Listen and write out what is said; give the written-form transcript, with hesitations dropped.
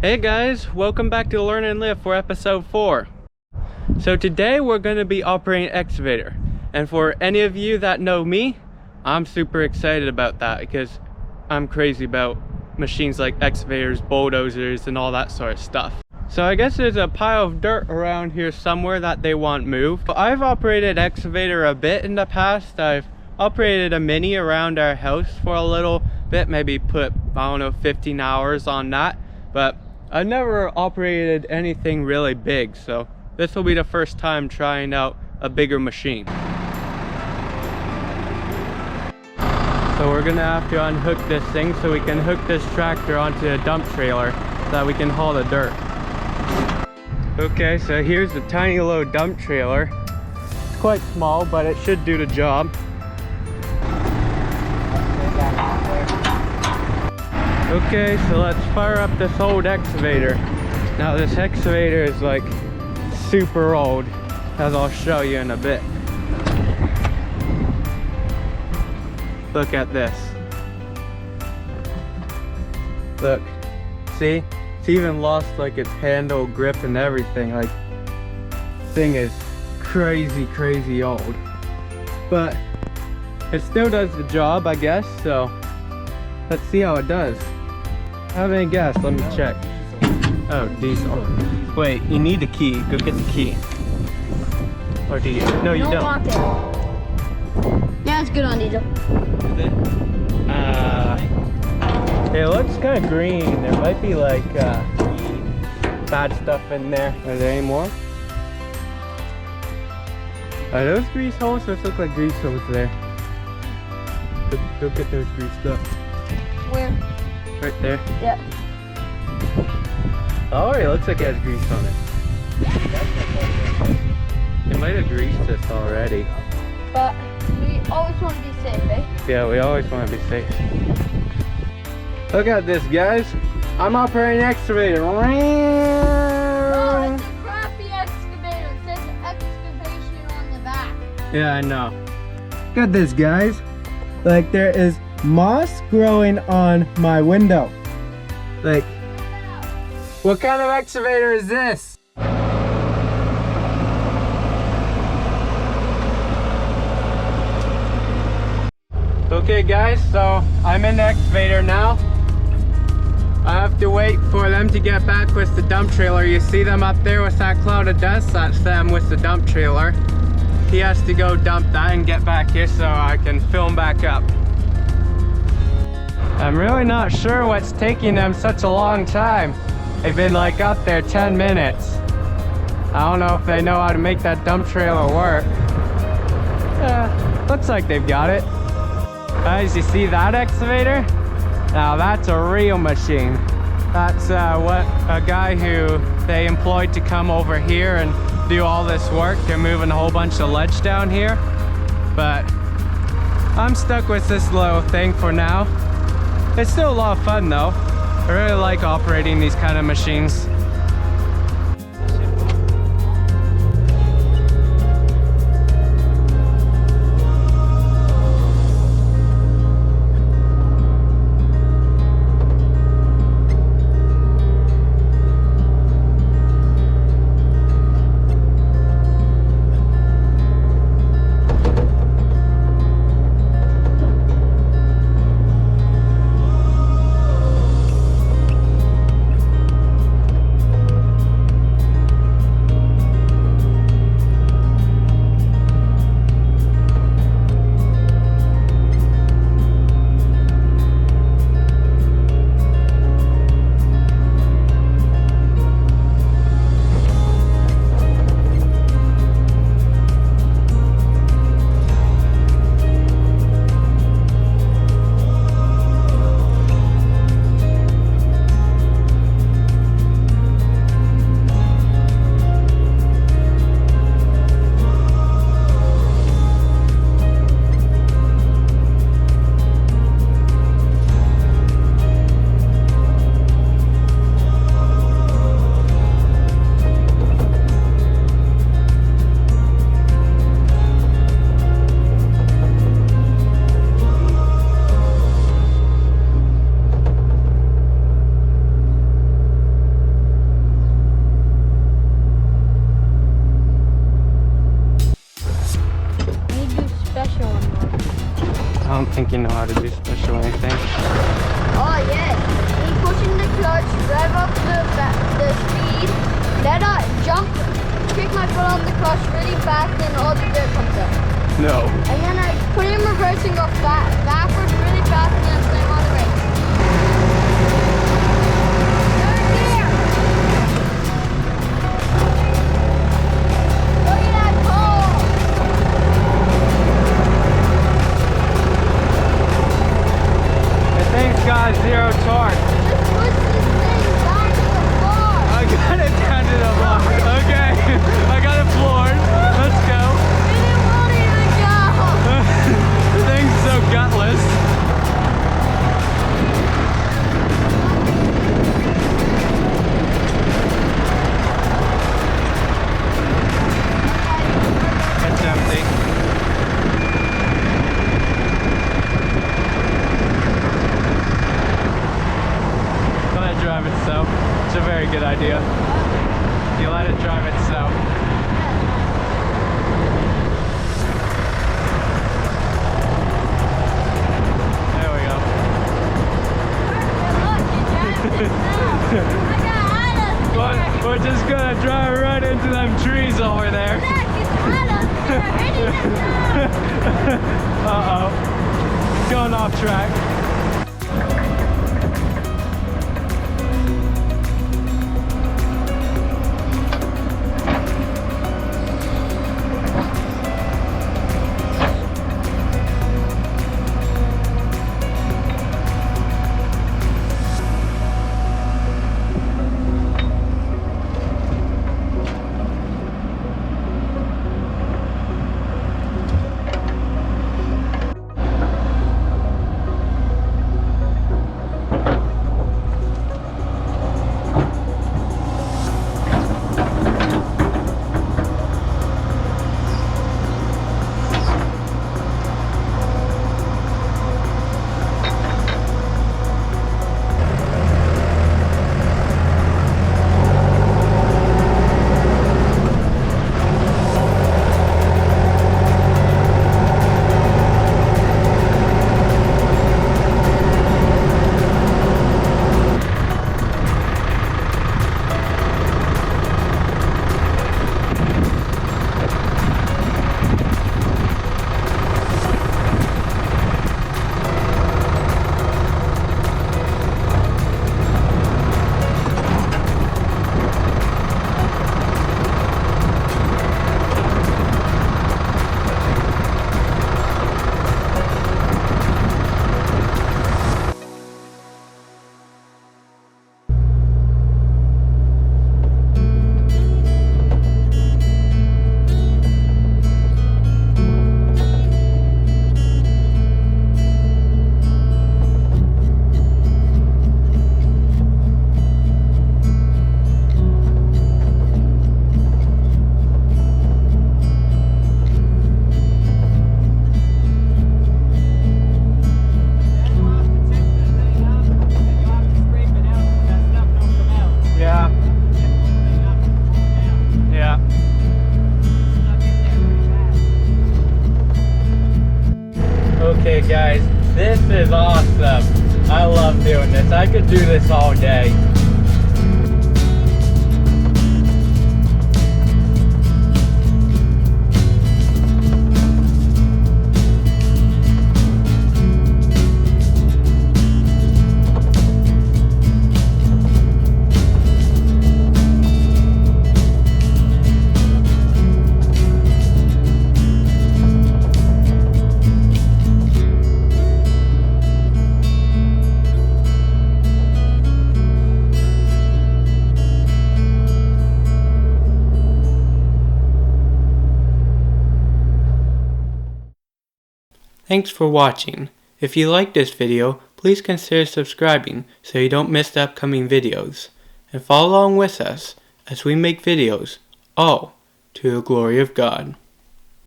Hey guys, welcome back to Learn and Live for episode 4. So today we're going to be operating Excavator. And for any of you that know me, I'm super excited about that because I'm crazy about machines like excavators, bulldozers, and all that sort of stuff. So I guess there's a pile of dirt around here somewhere that they want moved. I've operated Excavator a bit in the past. I've operated a mini around our house for a little bit, maybe put, I don't know, 15 hours on that. But I've never operated anything really big, so this will be the first time trying out a bigger machine. So we're gonna have to unhook this thing so we can hook this tractor onto a dump trailer so that we can haul the dirt. Okay, so here's the tiny little dump trailer. It's quite small, but it should do the job. Okay, so let's fire up this old excavator. Now this excavator is like super old, as I'll show you in a bit. Look at this. Look, see? It's even lost like its handle grip and everything. Like, thing is crazy old. But it still does the job, I guess, so let's see how it does. Have any gas? Let me check. Oh, diesel. Wait, you need the key. Go get the key. Or do you? No, you don't. Want it. Yeah, it's good on diesel. Is it? It looks kind of green. There might be like bad stuff in there. Are there any more? Are those grease holes? Those look like grease holes there. Go get those greased up. Where? Right there. Yep. Oh, it looks like it has grease on it. It might have greased this already. But we always want to be safe, eh? Yeah, we always want to be safe. Look at this, guys. I'm operating excavator. Oh, it's a crappy excavator. It says excavation on the back. Yeah, I know. Look at this, guys. Like, there is moss growing on my window. Like, what kind of excavator is this? Okay guys, so I'm in the excavator now. I have to wait for them to get back with the dump trailer. You see them up there with that cloud of dust? That's them with the dump trailer. He has to go dump that and get back here so I can film back up. I'm really not sure what's taking them such a long time. They've been like up there 10 minutes. I don't know if they know how to make that dump trailer work. Looks like they've got it. Guys, you see that excavator? Now that's a real machine. That's what a guy who they employed to come over here and do all this work. They're moving a whole bunch of ledge down here. But I'm stuck with this little thing for now. It's still a lot of fun though. I really like operating these kind of machines. rush really fast and all the dirt comes out. No. And then I put it in reverse and go backwards really fast and then slam on the brakes. Third gear. Look at that pole. The thing's got 0 torque. Let's push this thing down to the floor. I got it down to the floor. Okay. I got it floored. Let's go. And it won't even go. The thing's so gutless. It's empty. Let it drive itself. It's a very good idea. You let it drive itself. There we go. We're just gonna drive right into them trees over there. Uh-oh. Going off track. Okay guys, this is awesome. I love doing this. I could do this all day. Thanks for watching. If you liked this video, please consider subscribing so you don't miss the upcoming videos. And follow along with us as we make videos, all to the glory of God.